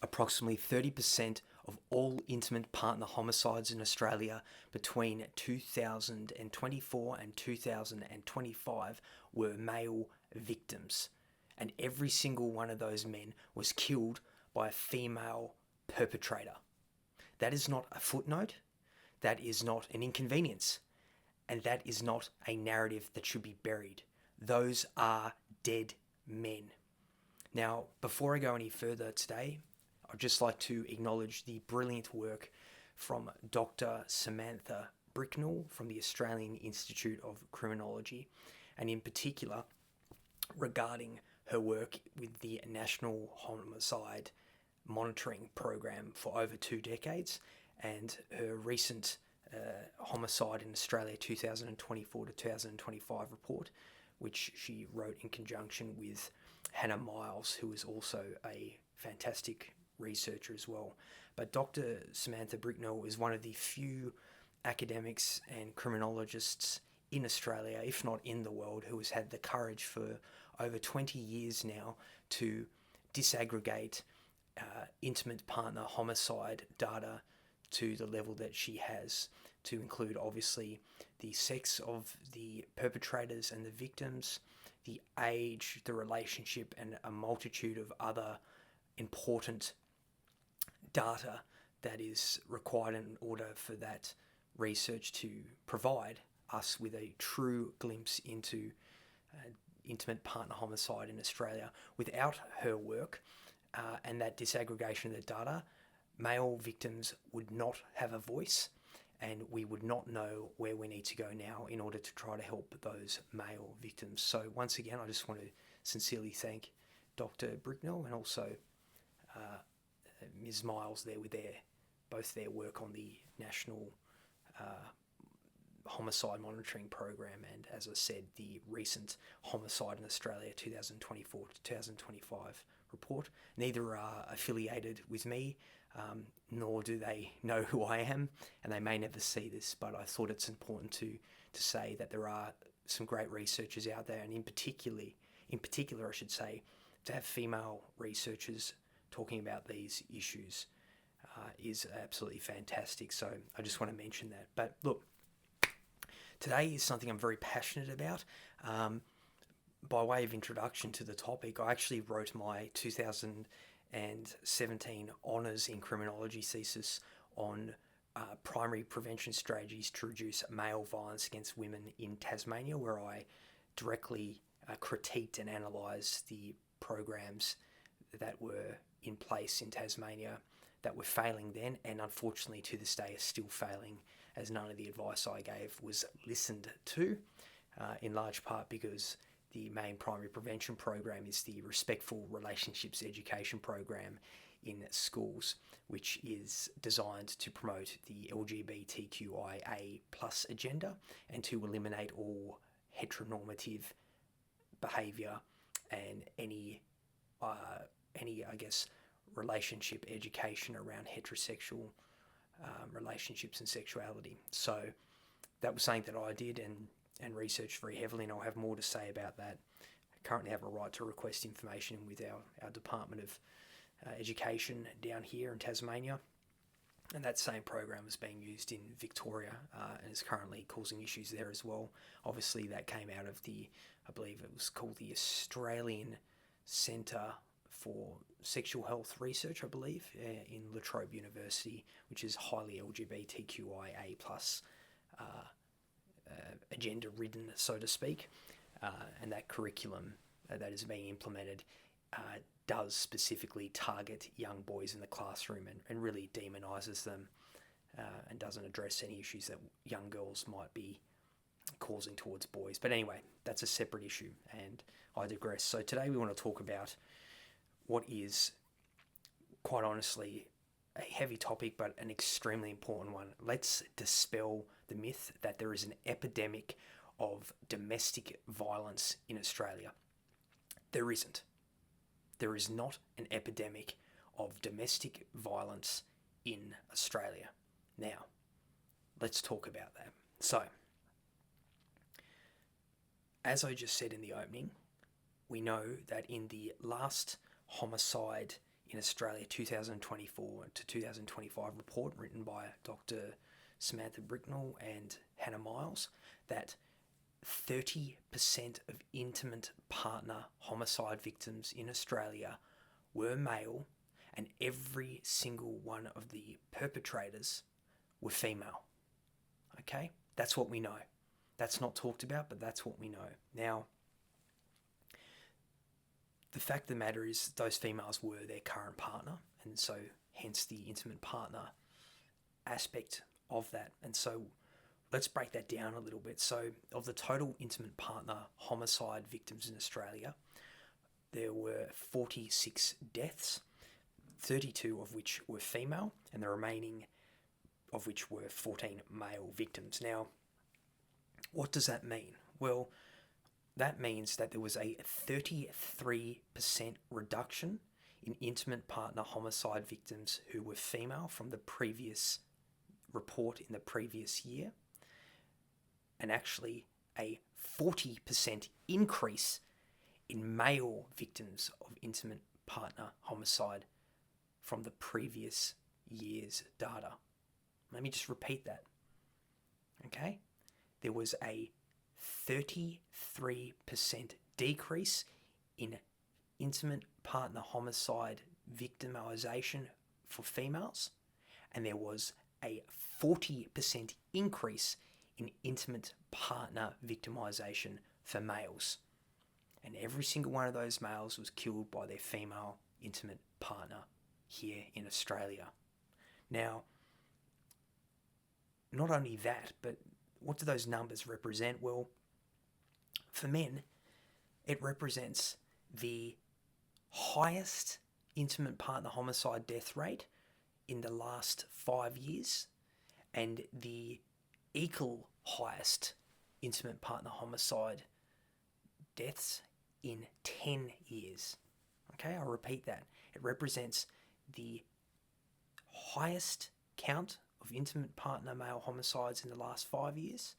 Approximately 30% of all intimate partner homicides in Australia between 2024 and 2025 were male victims. And every single one of those men was killed by a female perpetrator. That is not a footnote, that is not an inconvenience, and that is not a narrative that should be buried. Those are dead men. Now, before I go any further today, I'd just like to acknowledge the brilliant work from Dr. Samantha Bricknell from the Australian Institute of Criminology, and in particular regarding her work with the National Homicide Monitoring Program for over 2 decades, and her recent Homicide in Australia 2024 to 2025 report, which she wrote in conjunction with Hannah Miles, who is also a fantastic researcher as well. But Dr. Samantha Bricknell is one of the few academics and criminologists in Australia, if not in the world, who has had the courage for over 20 years now to disaggregate intimate partner homicide data to the level that she has, to include obviously the sex of the perpetrators and the victims, the age, the relationship, and a multitude of other important data that is required in order for that research to provide us with a true glimpse into intimate partner homicide in Australia. Without her work and that disaggregation of the data, male victims would not have a voice, and we would not know where we need to go now in order to try to help those male victims. So once again, I just want to sincerely thank Dr. Bricknell and also Ms. Miles there with both their work on the National Homicide Monitoring Program, and, as I said, the recent Homicide in Australia 2024 to 2025 report. Neither are affiliated with me, nor do they know who I am, and they may never see this, but I thought it's important to say that there are some great researchers out there, and in particular, I should say, to have female researchers talking about these issues is absolutely fantastic. So I just want to mention that. But look, today is something I'm very passionate about. By way of introduction to the topic, I actually wrote my 2017 honours in criminology thesis on primary prevention strategies to reduce male violence against women in Tasmania, where I directly critiqued and analysed the programs that were in place in Tasmania that were failing then, and unfortunately to this day are still failing, as none of the advice I gave was listened to, in large part because the main primary prevention program is the Respectful Relationships Education Program in schools, which is designed to promote the LGBTQIA+ agenda and to eliminate all heteronormative behaviour and any I guess relationship education around heterosexual relationships and sexuality. So that was something that I did and researched very heavily, and I'll have more to say about that. I currently have a right to request information with our Department of Education down here in Tasmania, and that same program is being used in Victoria and is currently causing issues there as well. Obviously that came out of I believe it was called the Australian Centre for Sexual Health Research, I believe, in La Trobe University, which is highly LGBTQIA+ agenda ridden, so to speak, and that curriculum that is being implemented does specifically target young boys in the classroom and really demonises them and doesn't address any issues that young girls might be causing towards boys. But anyway, that's a separate issue, and I digress. So today we want to talk about what is, quite honestly, a heavy topic, but an extremely important one. Let's dispel the myth that there is an epidemic of domestic violence in Australia. There isn't. There is not an epidemic of domestic violence in Australia. Now, let's talk about that. So, as I just said in the opening, we know that in the last homicide in Australia 2024 to 2025 report written by Dr. Samantha Bricknell and Hannah Miles that 30% of intimate partner homicide victims in Australia were male, and every single one of the perpetrators were female. Okay? That's what we know. That's not talked about, but that's what we know. Now, the fact of the matter is those females were their current partner, and so hence the intimate partner aspect of that. And so let's break that down a little bit. So of the total intimate partner homicide victims in Australia, there were 46 deaths, 32 of which were female, and the remaining of which were 14 male victims. Now, what does that mean? Well, that means that there was a 33% reduction in intimate partner homicide victims who were female from the previous report in the previous year, and actually a 40% increase in male victims of intimate partner homicide from the previous year's data. Let me just repeat that. Okay? There was a 33% decrease in intimate partner homicide victimization for females, and there was a 40% increase in intimate partner victimization for males. And every single one of those males was killed by their female intimate partner here in Australia. Now, not only that, but what do those numbers represent? Well, for men, it represents the highest intimate partner homicide death rate in the last 5 years and the equal highest intimate partner homicide deaths in 10 years. Okay, I'll repeat that. It represents the highest count of intimate partner male homicides in the last 5 years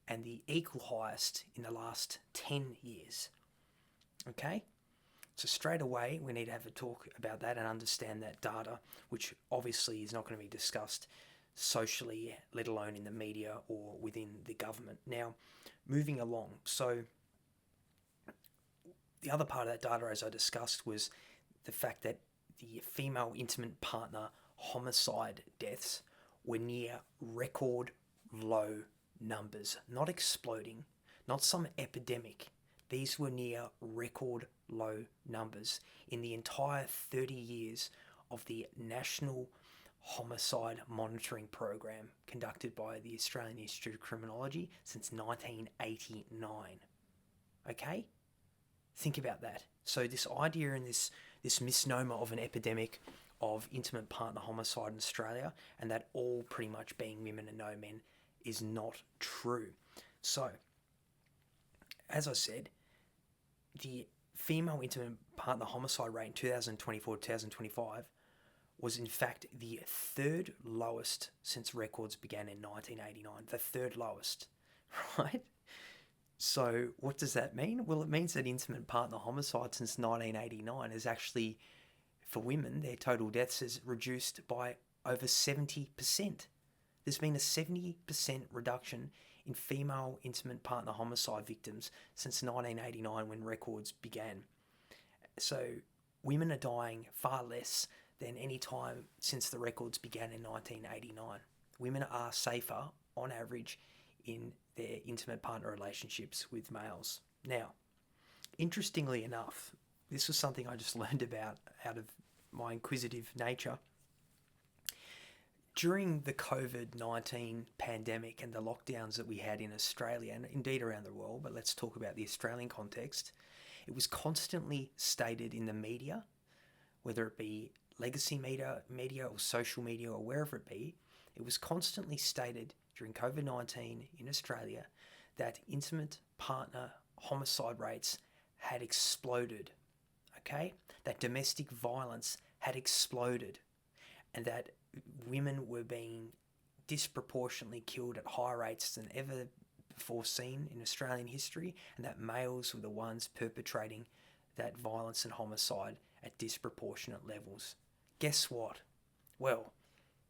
and the equal highest in the last 10 years. Okay? So straight away, we need to have a talk about that and understand that data, which obviously is not going to be discussed socially, let alone in the media or within the government. Now, moving along. So the other part of that data, as I discussed, was the fact that the female intimate partner homicide deaths were near record low numbers, not exploding, not some epidemic. These were near record low numbers in the entire 30 years of the National Homicide Monitoring Program conducted by the Australian Institute of Criminology since 1989. Okay? Think about that. So this idea and this misnomer of an epidemic of intimate partner homicide in Australia, and that all pretty much being women and no men, is not true. So, as I said, the female intimate partner homicide rate in 2024-2025 was in fact the third lowest since records began in 1989. The third lowest, right? So what does that mean? Well, it means that intimate partner homicide since 1989 is actually, for women, their total deaths is reduced by over 70%. There's been a 70% reduction in female intimate partner homicide victims since 1989 when records began. So women are dying far less than any time since the records began in 1989. Women are safer, on average, in their intimate partner relationships with males. Now, interestingly enough, this was something I just learned about out of my inquisitive nature. During the COVID-19 pandemic and the lockdowns that we had in Australia, and indeed around the world, but let's talk about the Australian context, it was constantly stated in the media, whether it be legacy media or social media or wherever it be, it was constantly stated during COVID-19 in Australia that intimate partner homicide rates had exploded, okay? That domestic violence had exploded, and that women were being disproportionately killed at higher rates than ever before seen in Australian history, and that males were the ones perpetrating that violence and homicide at disproportionate levels. Guess what? Well,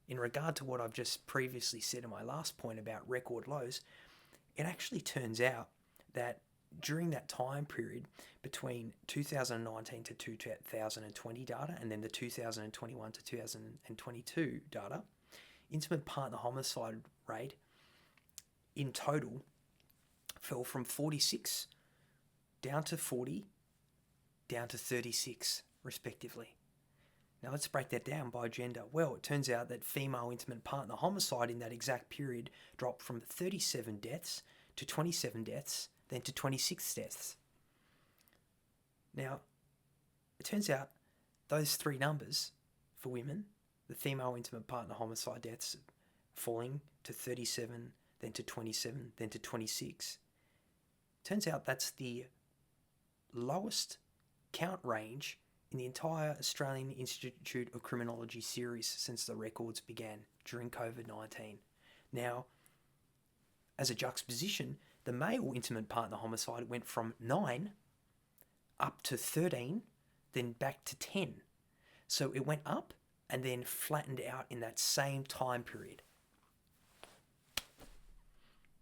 in regard to what I've just previously said in my last point about record lows, it actually turns out that during that time period between 2019 to 2020 data and then the 2021 to 2022 data, intimate partner homicide rate in total fell from 46 down to 40 down to 36 respectively. Now let's break that down by gender. Well, it turns out that female intimate partner homicide in that exact period dropped from 37 deaths to 27 deaths, then to 26 deaths. Now, it turns out those three numbers for women, the female intimate partner homicide deaths falling to 37, then to 27, then to 26, turns out that's the lowest count range in the entire Australian Institute of Criminology series since the records began during COVID-19. Now, as a juxtaposition, the male intimate partner homicide went from 9 up to 13, then back to 10. So it went up and then flattened out in that same time period.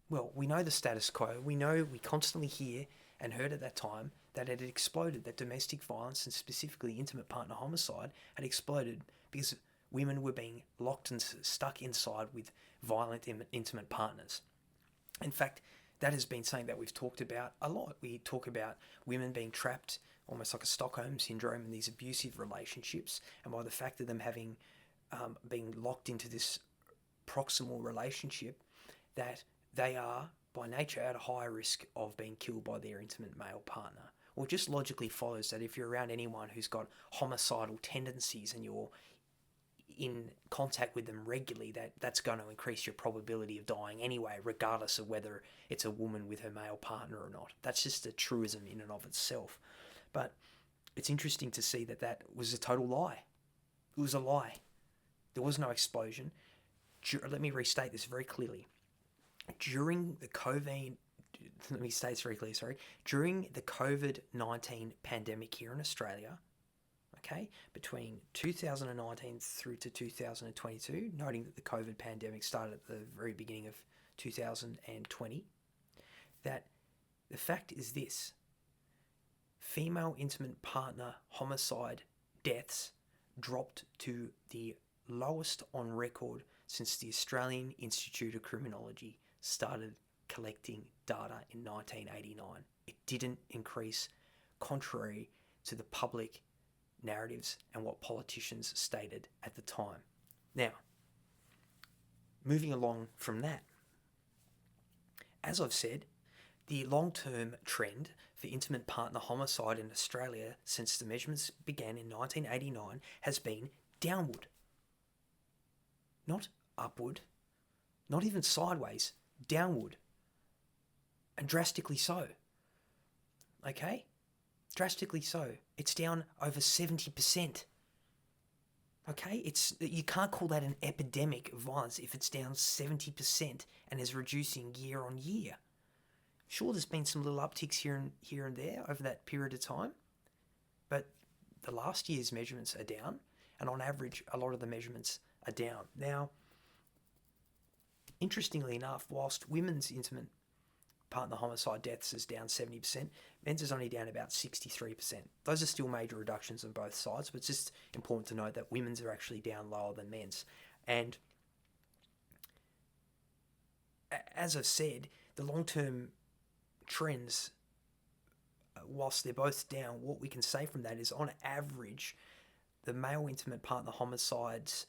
Well, we know the status quo. We know, we constantly hear and heard at that time that it had exploded, that domestic violence and specifically intimate partner homicide had exploded because women were being locked and stuck inside with violent intimate partners. In fact, that has been something that we've talked about a lot. We talk about women being trapped almost like a Stockholm syndrome in these abusive relationships, and by the fact of them having being locked into this proximal relationship, that they are by nature at a higher risk of being killed by their intimate male partner. Well, it just logically follows that if you're around anyone who's got homicidal tendencies and you're in contact with them regularly, that's going to increase your probability of dying anyway, regardless of whether it's a woman with her male partner or not. That's just a truism in and of itself. But it's interesting to see that that was a total lie. It was a lie. There was no explosion. Let me restate this very clearly. During the COVID-19 pandemic here in Australia, okay, between 2019 through to 2022, noting that the COVID pandemic started at the very beginning of 2020, that the fact is this: female intimate partner homicide deaths dropped to the lowest on record since the Australian Institute of Criminology started collecting data in 1989. It didn't increase, contrary to the public narratives and what politicians stated at the time. Now, moving along from that, as I've said, the long-term trend for intimate partner homicide in Australia since the measurements began in 1989 has been downward. Not upward, not even sideways, downward. And drastically so. Okay? Drastically so. It's down over 70%. Okay? You can't call that an epidemic of violence if it's down 70% and is reducing year on year. Sure, there's been some little upticks here and there over that period of time, but the last year's measurements are down, and on average, a lot of the measurements are down. Now, interestingly enough, whilst women's intimate partner homicide deaths is down 70%, men's is only down about 63%. Those are still major reductions on both sides, but it's just important to note that women's are actually down lower than men's. And as I've said, the long-term trends, whilst they're both down, what we can say from that is on average, the male intimate partner homicides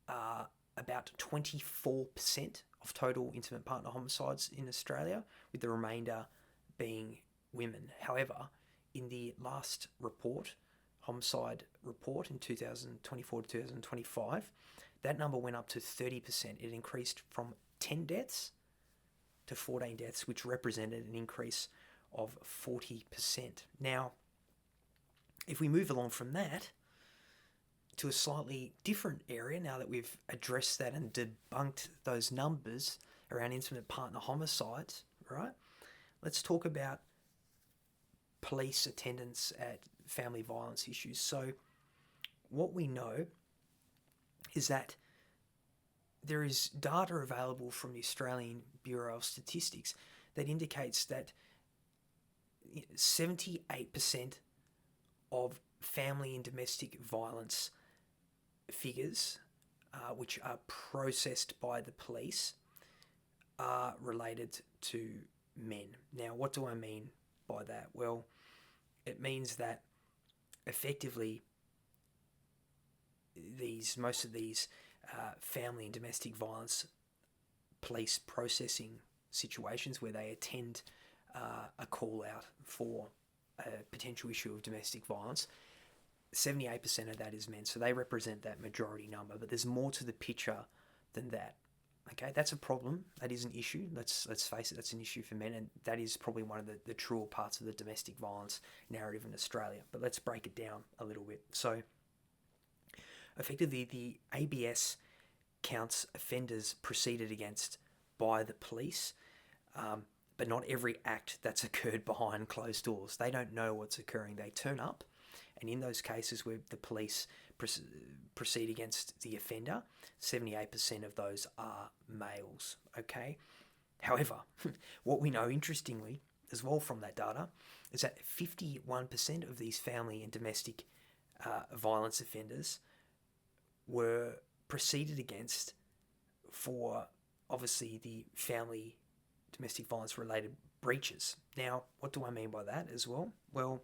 are about 24% of total intimate partner homicides in Australia, with the remainder being women. However, in the last report, homicide report in 2024 to 2025, that number went up to 30%. It increased from 10 deaths to 14 deaths, which represented an increase of 40%. Now, if we move along from that to a slightly different area, now that we've addressed that and debunked those numbers around intimate partner homicides, right? Let's talk about police attendance at family violence issues. So what we know is that there is data available from the Australian Bureau of Statistics that indicates that 78% of family and domestic violence figures, which are processed by the police, are related to men. Now, what do I mean by that? Well, it means that effectively most of these family and domestic violence police processing situations where they attend a call out for a potential issue of domestic violence, 78% of that is men. So they represent that majority number, but there's more to the picture than that. Okay, that's a problem. That is an issue. Let's face it, that's an issue for men, and that is probably one of the truer parts of the domestic violence narrative in Australia. But let's break it down a little bit. So effectively, the ABS counts offenders proceeded against by the police, but not every act that's occurred behind closed doors. They don't know what's occurring. They turn up, and in those cases where the police proceed against the offender, 78% of those are males, okay? However, what we know, interestingly, as well from that data, is that 51% of these family and domestic violence offenders were proceeded against for, obviously, the family domestic violence related breaches. Now, what do I mean by that as well? Well,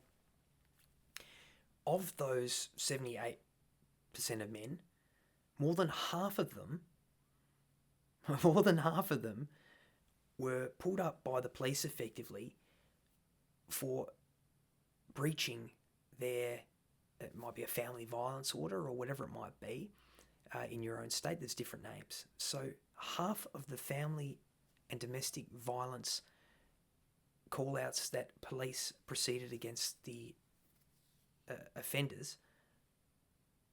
of those 78% of men, more than half of them were pulled up by the police effectively for breaching their, it might be a family violence order or whatever it might be in your own state. There's different names. So half of the family and domestic violence call-outs that police proceeded against the offenders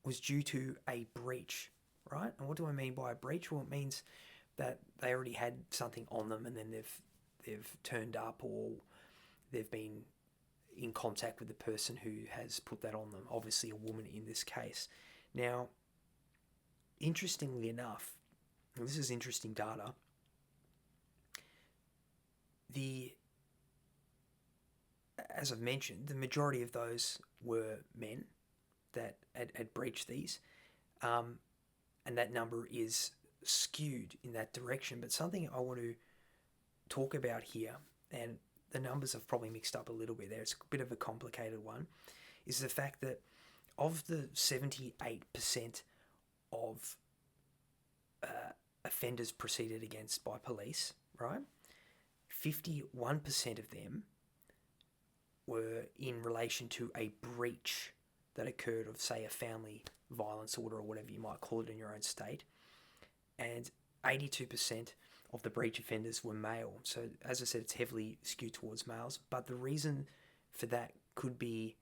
was due to a breach, right? And what do I mean by a breach? Well, it means that they already had something on them, and then they've turned up, or they've been in contact with the person who has put that on them, obviously a woman in this case. Now, interestingly enough, and this is interesting data, as I've mentioned, the majority of those were men that had breached these, and that number is skewed in that direction. But something I want to talk about here, and the numbers have probably mixed up a little bit there, it's a bit of a complicated one, is the fact that of the 78% of offenders proceeded against by police, right, 51% of them were in relation to a breach that occurred of, say, a family violence order or whatever you might call it in your own state. And 82% of the breach offenders were male. So, as I said, it's heavily skewed towards males. But the reason for that could be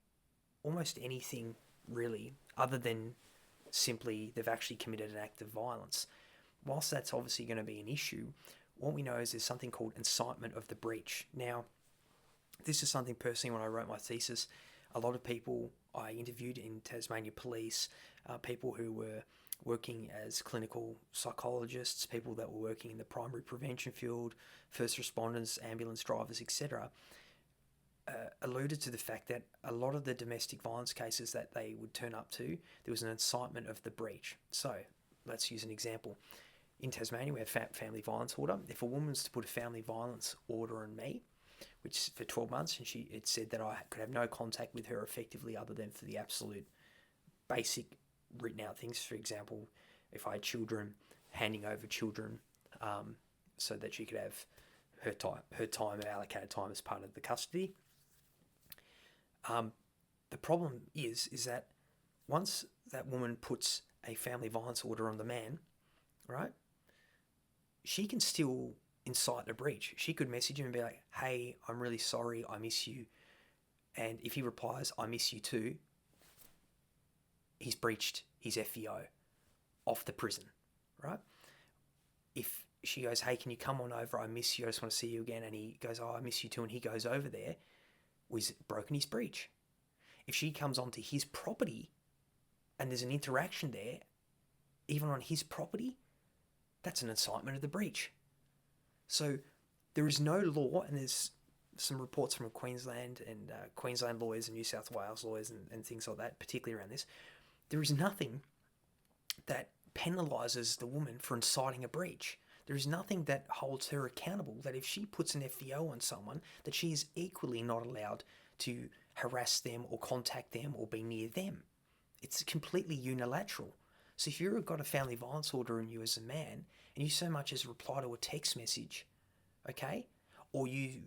almost anything, really, other than simply they've actually committed an act of violence. Whilst that's obviously going to be an issue, what we know is there's something called incitement of the breach. Now, this is something personally, when I wrote my thesis, a lot of people I interviewed in Tasmania Police, people who were working as clinical psychologists, people that were working in the primary prevention field, first responders, ambulance drivers, etc., alluded to the fact that a lot of the domestic violence cases that they would turn up to, there was an incitement of the breach. So let's use an example. In Tasmania, we have family violence order. If a woman was to put a family violence order on me, which for 12 months, and it said that I could have no contact with her effectively other than for the absolute basic written out things. For example, if I had children, handing over children so that she could have her time, allocated time as part of the custody. The problem is that once that woman puts a family violence order on the man, right, she can still incite a breach. She could message him and be like, hey, I'm really sorry, I miss you. And if he replies, I miss you too, he's breached his FVO off the prison, right? If she goes, hey, can you come on over, I miss you, I just want to see you again, and he goes, oh, I miss you too, and he goes over there, was broken his breach. if she comes onto his property and there's an interaction there, even on his property, that's an incitement of the breach. So there is no law, and there's some reports from Queensland and Queensland lawyers and New South Wales lawyers and things like that, particularly around this. There is nothing that penalises the woman for inciting a breach. There is nothing that holds her accountable, that if she puts an FVO on someone, that she is equally not allowed to harass them or contact them or be near them. It's completely unilateral. So if you've got a family violence order on you as a man, and you so much as reply to a text message, okay, or you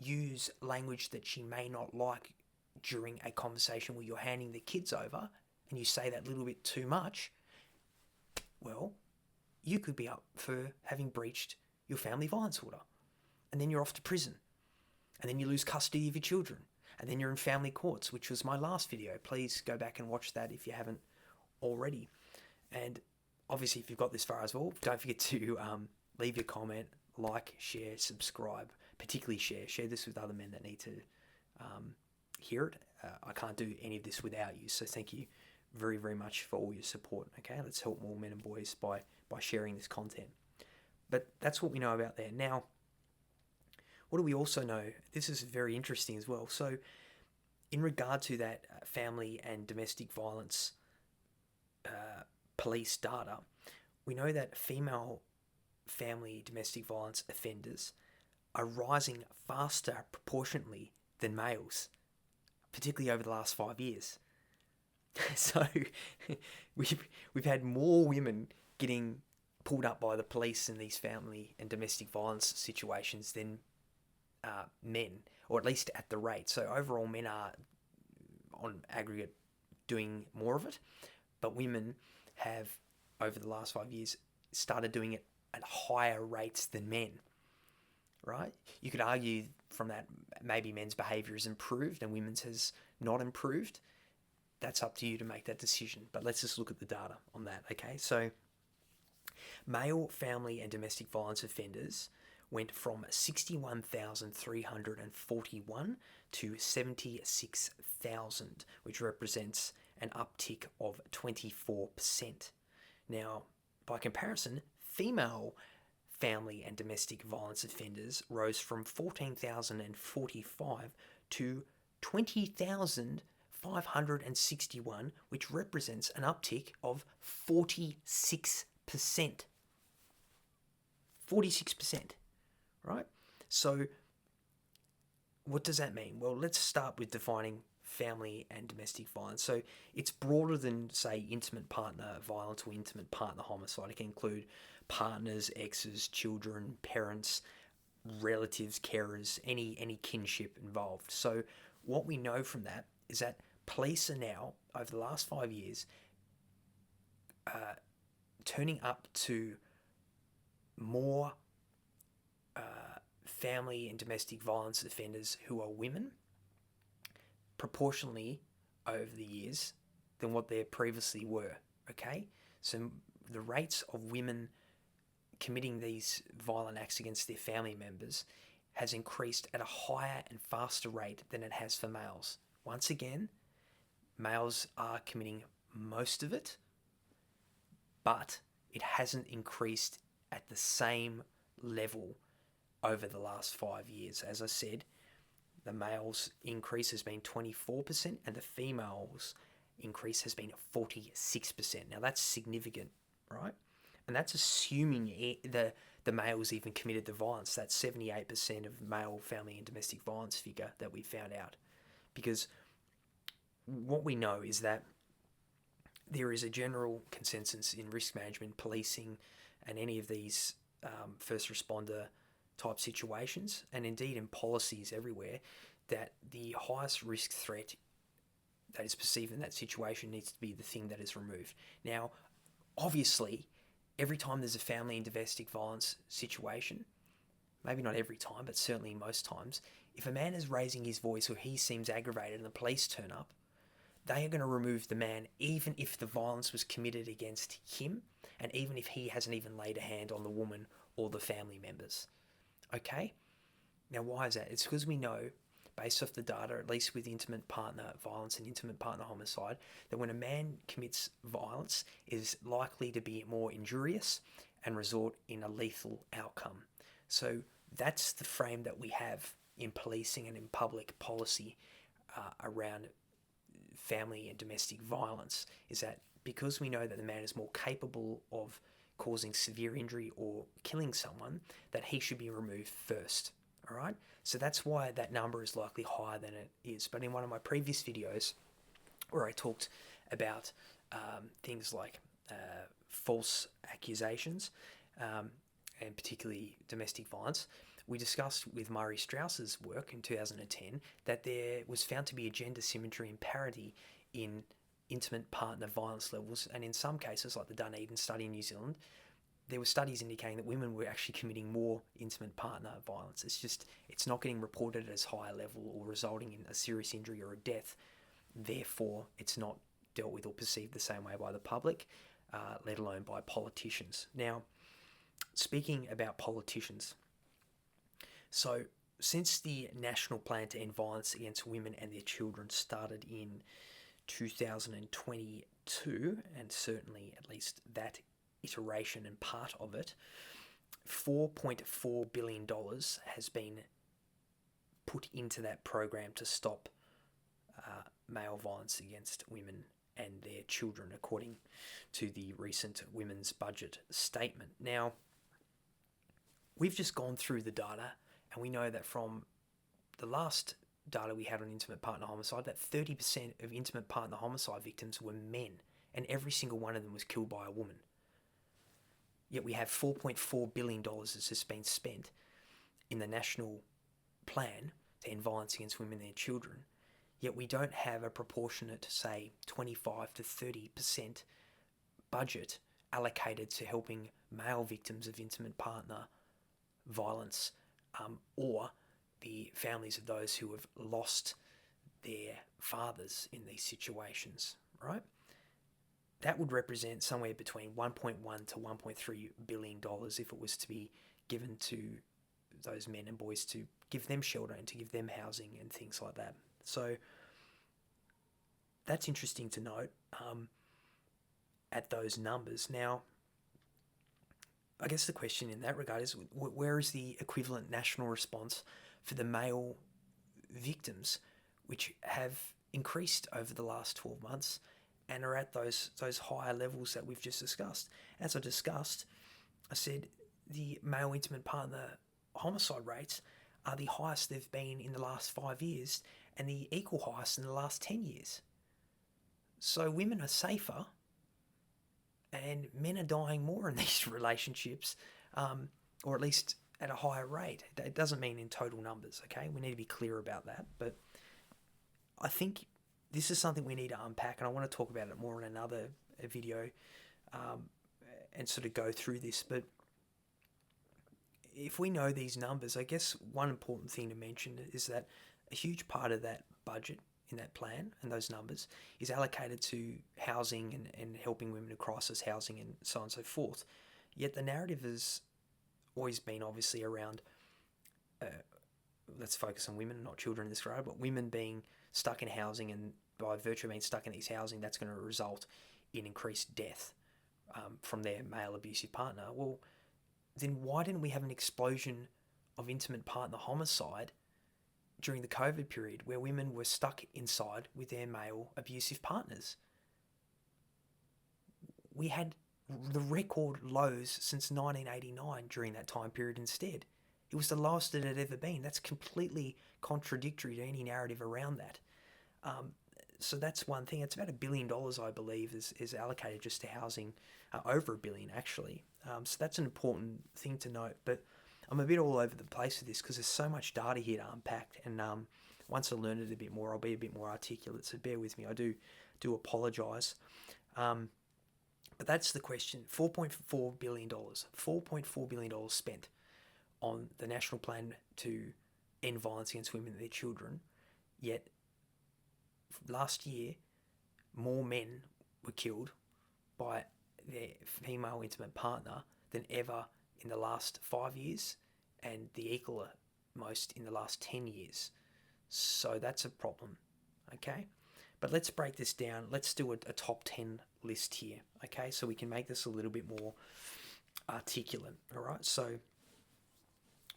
use language that she may not like during a conversation where you're handing the kids over, and you say that little bit too much, well, you could be up for having breached your family violence order. And then you're off to prison. And then you lose custody of your children. And then you're in family courts, which was my last video. Please go back and watch that if you haven't already. And obviously, if you've got this far as well, don't forget to leave your comment, like, share, subscribe, particularly share. Share this with other men that need to hear it. I can't do any of this without you. So thank you very, very much for all your support. Okay, let's help more men and boys by sharing this content. But that's what we know about there. Now, what do we also know? This is very interesting as well. So in regard to that family and domestic violence police data, we know that female family domestic violence offenders are rising faster proportionately than males, particularly over the last 5 years. So we've had more women getting pulled up by the police in these family and domestic violence situations than men, or at least at the rate. So overall, men are on aggregate doing more of it, but women have, over the last 5 years, started doing it at higher rates than men, right? You could argue from that maybe men's behaviour has improved and women's has not improved. That's up to you to make that decision. But let's just look at the data on that, okay? So male family and domestic violence offenders went from 61,341 to 76,000, which represents an uptick of 24%. Now, by comparison, female family and domestic violence offenders rose from 14,045 to 20,561, which represents an uptick of 46%. 46%, right? So what does that mean? Well, let's start with defining family and domestic violence. So it's broader than, say, intimate partner violence or intimate partner homicide. It can include partners, exes, children, parents, relatives, carers, any kinship involved. So what we know from that is that police are now, over the last 5 years, turning up to more family and domestic violence offenders who are women, proportionally over the years, than what they previously were, okay? So the rates of women committing these violent acts against their family members has increased at a higher and faster rate than it has for males. Once again, males are committing most of it, but it hasn't increased at the same level over the last 5 years. As I said, the males' increase has been 24% and the females' increase has been 46%. Now that's significant, right? And that's assuming the males even committed the violence. That's 78% of male family and domestic violence figure that we found out. Because what we know is that there is a general consensus in risk management, policing, and any of these first responder type situations, and indeed in policies everywhere, that the highest risk threat that is perceived in that situation needs to be the thing that is removed. Now, obviously, every time there's a family and domestic violence situation, maybe not every time, but certainly most times, if a man is raising his voice or he seems aggravated and the police turn up, they are going to remove the man even if the violence was committed against him and even if he hasn't even laid a hand on the woman or the family members. Okay? Now, why is that? It's because we know based off the data, at least with intimate partner violence and intimate partner homicide, that when a man commits violence, it is likely to be more injurious and result in a lethal outcome. So that's the frame that we have in policing and in public policy around family and domestic violence, is that because we know that the man is more capable of causing severe injury or killing someone, that he should be removed first. All right, so that's why that number is likely higher than it is. But in one of my previous videos, where I talked about things like false accusations and particularly domestic violence, we discussed with Murray Strauss's work in 2010 that there was found to be a gender symmetry and parity in intimate partner violence levels, and in some cases, like the Dunedin study in New Zealand, there were studies indicating that women were actually committing more intimate partner violence. It's not getting reported as high a level or resulting in a serious injury or a death. Therefore, it's not dealt with or perceived the same way by the public, let alone by politicians. Now, speaking about politicians, so since the National Plan to End Violence Against Women and Their Children started in 2022, and certainly at least that iteration and part of it, $4.4 billion has been put into that program to stop male violence against women and their children, according to the recent Women's Budget Statement. Now, we've just gone through the data, and we know that from the last data we had on intimate partner homicide, that 30% of intimate partner homicide victims were men, and every single one of them was killed by a woman. Yet we have $4.4 billion that's just been spent in the National Plan to End Violence Against Women and Their Children, yet we don't have a proportionate, say, 25 to 30% budget allocated to helping male victims of intimate partner violence or the families of those who have lost their fathers in these situations, right? That would represent somewhere between $1.1 to $1.3 billion if it was to be given to those men and boys, to give them shelter and to give them housing and things like that. So that's interesting to note at those numbers. Now, I guess the question in that regard is, where is the equivalent national response for the male victims, which have increased over the last 12 months and are at those higher levels that we've just discussed? As I discussed, I said the male intimate partner homicide rates are the highest they've been in the last 5 years and the equal highest in the last 10 years. So women are safer and men are dying more in these relationships, or at least at a higher rate. It doesn't mean in total numbers, okay? We need to be clear about that. But I think this is something we need to unpack, and I want to talk about it more in another video and sort of go through this. But if we know these numbers, I guess one important thing to mention is that a huge part of that budget in that plan and those numbers is allocated to housing and helping women in crisis housing and so on and so forth. Yet the narrative has always been obviously around, let's focus on women, not children in this regard, but women being stuck in housing, and by virtue of being stuck in these housing, that's going to result in increased death from their male abusive partner. Well, then why didn't we have an explosion of intimate partner homicide during the COVID period, where women were stuck inside with their male abusive partners? We had the record lows since 1989 during that time period instead. It was the lowest it had ever been. That's completely contradictory to any narrative around that. So that's one thing. It's about $1 billion, I believe, is allocated just to housing, over $1 billion actually. So that's an important thing to note. But I'm a bit all over the place with this because there's so much data here to unpack, and once I learn it a bit more, I'll be a bit more articulate, so bear with me. I do apologise. But that's the question. $4.4 billion. $4.4 billion spent on the National Plan to End Violence Against Women and Their Children, yet last year more men were killed by their female intimate partner than ever in the last 5 years, and the equal most in the last 10 years. So that's a problem, okay? But let's break this down. Let's do a top 10 list here, okay? So we can make this a little bit more articulate, all right? So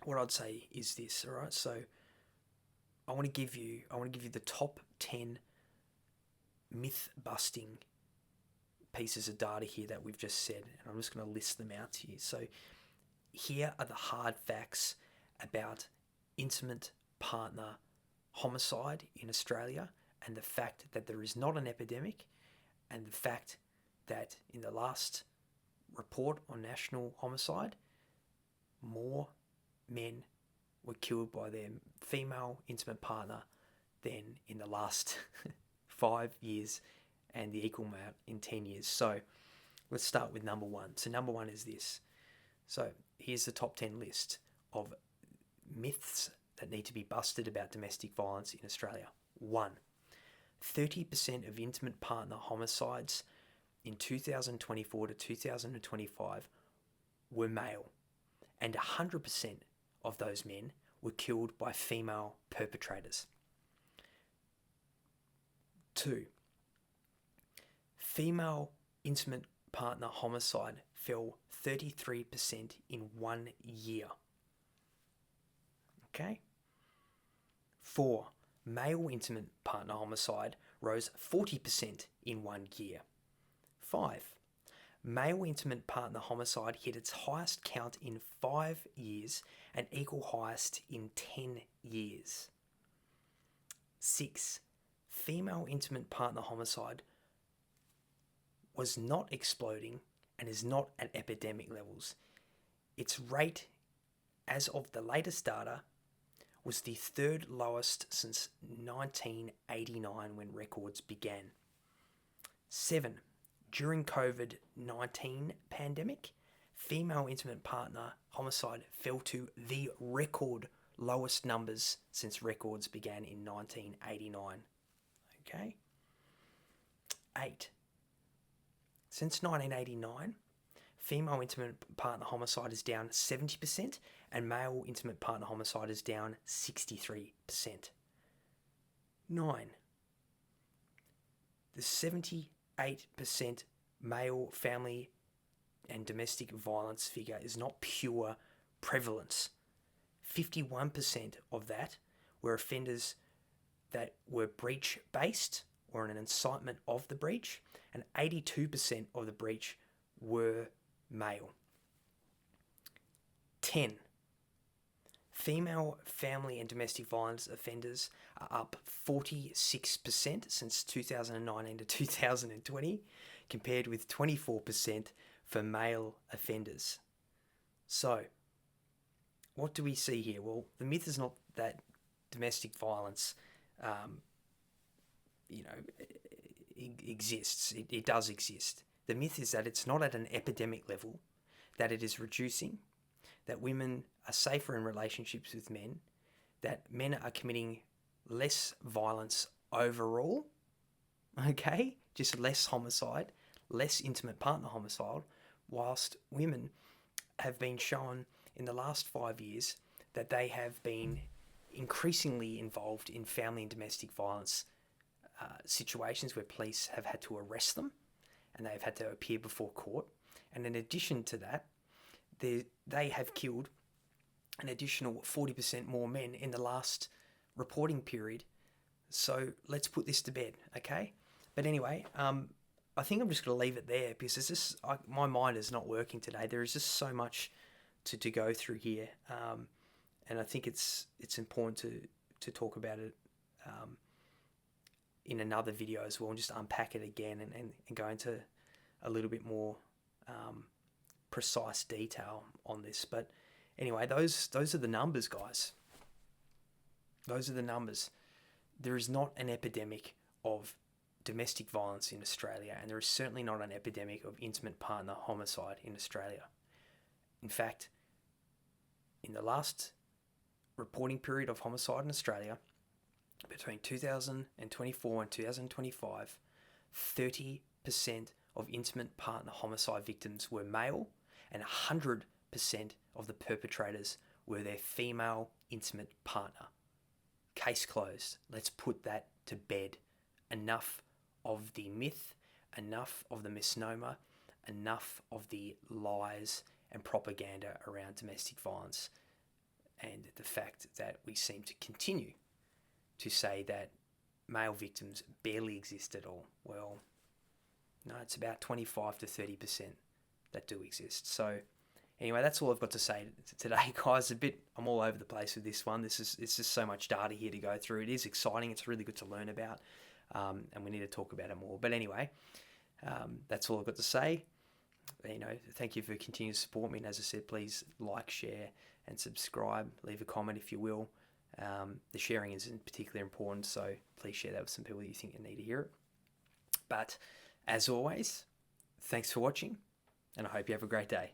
what I'd say is this, all right? So I want to give you the top 10 myth busting pieces of data here that we've just said, and I'm just going to list them out to you. So here are the hard facts about intimate partner homicide in Australia, and the fact that there is not an epidemic, and the fact that in the last report on National Homicide, more men were killed by their female intimate partner than in the last 5 years, and the equal amount in 10 years. So let's start with number one. So number one is this. So here's the top 10 list of myths that need to be busted about domestic violence in Australia. 1. 30% of intimate partner homicides in 2024 to 2025 were male, and 100% of those men were killed by female perpetrators. 2. Female intimate partner homicide fell 33% in 1 year. Okay? 4. Male intimate partner homicide rose 40% in 1 year. 5. Male intimate partner homicide hit its highest count in 5 years and equal highest in 10 years. 6. Female intimate partner homicide was not exploding and is not at epidemic levels. Its rate, as of the latest data, was the third lowest since 1989 when records began. 7. During COVID-19 pandemic, female intimate partner homicide fell to the record lowest numbers since records began in 1989. Okay? 8. Since 1989, female intimate partner homicide is down 70% and male intimate partner homicide is down 63%. 9. The 78% male family and domestic violence figure is not pure prevalence. 51% of that were offenders that were breach-based or an incitement of the breach, and 82% of the breach were male. 10. Female family and domestic violence offenders are up 46% since 2019 to 2020, compared with 24% for male offenders. So, what do we see here? Well, the myth is not that domestic violence, exists. It does exist. The myth is that it's not at an epidemic level, that it is reducing, that women are safer in relationships with men, that men are committing less violence overall, okay? Just less homicide, less intimate partner homicide, whilst women have been shown in the last 5 years that they have been increasingly involved in family and domestic violence situations where police have had to arrest them and they've had to appear before court. And in addition to that, they have killed an additional 40% more men in the last reporting period. So let's put this to bed, okay? But anyway, I think I'm just going to leave it there because my mind is not working today. There is just so much to go through here, and I think it's important to talk about it in another video as well, and just unpack it again and go into a little bit more precise detail on this. But anyway, those are the numbers, guys. Those are the numbers. There is not an epidemic of domestic violence in Australia, and there is certainly not an epidemic of intimate partner homicide in Australia. In fact, in the last reporting period of homicide in Australia, between 2024 and 2025, 30% of intimate partner homicide victims were male, and 100% of the perpetrators were their female intimate partner. case closed. Let's put that to bed. Enough of the myth, enough of the misnomer, enough of the lies and propaganda around domestic violence, and the fact that we seem to continue to say that male victims barely exist at all. Well, no, it's about 25 to 30% that do exist. So anyway, that's all I've got to say today, guys. I'm all over the place with this one. It's just so much data here to go through. It is exciting. It's really good to learn about, and we need to talk about it more. But anyway, that's all I've got to say. Thank you for continuing to support me. And as I said, please like, share, and subscribe. Leave a comment if you will. The sharing is particularly important, so please share that with some people that you think need to hear it. But as always, thanks for watching, and I hope you have a great day.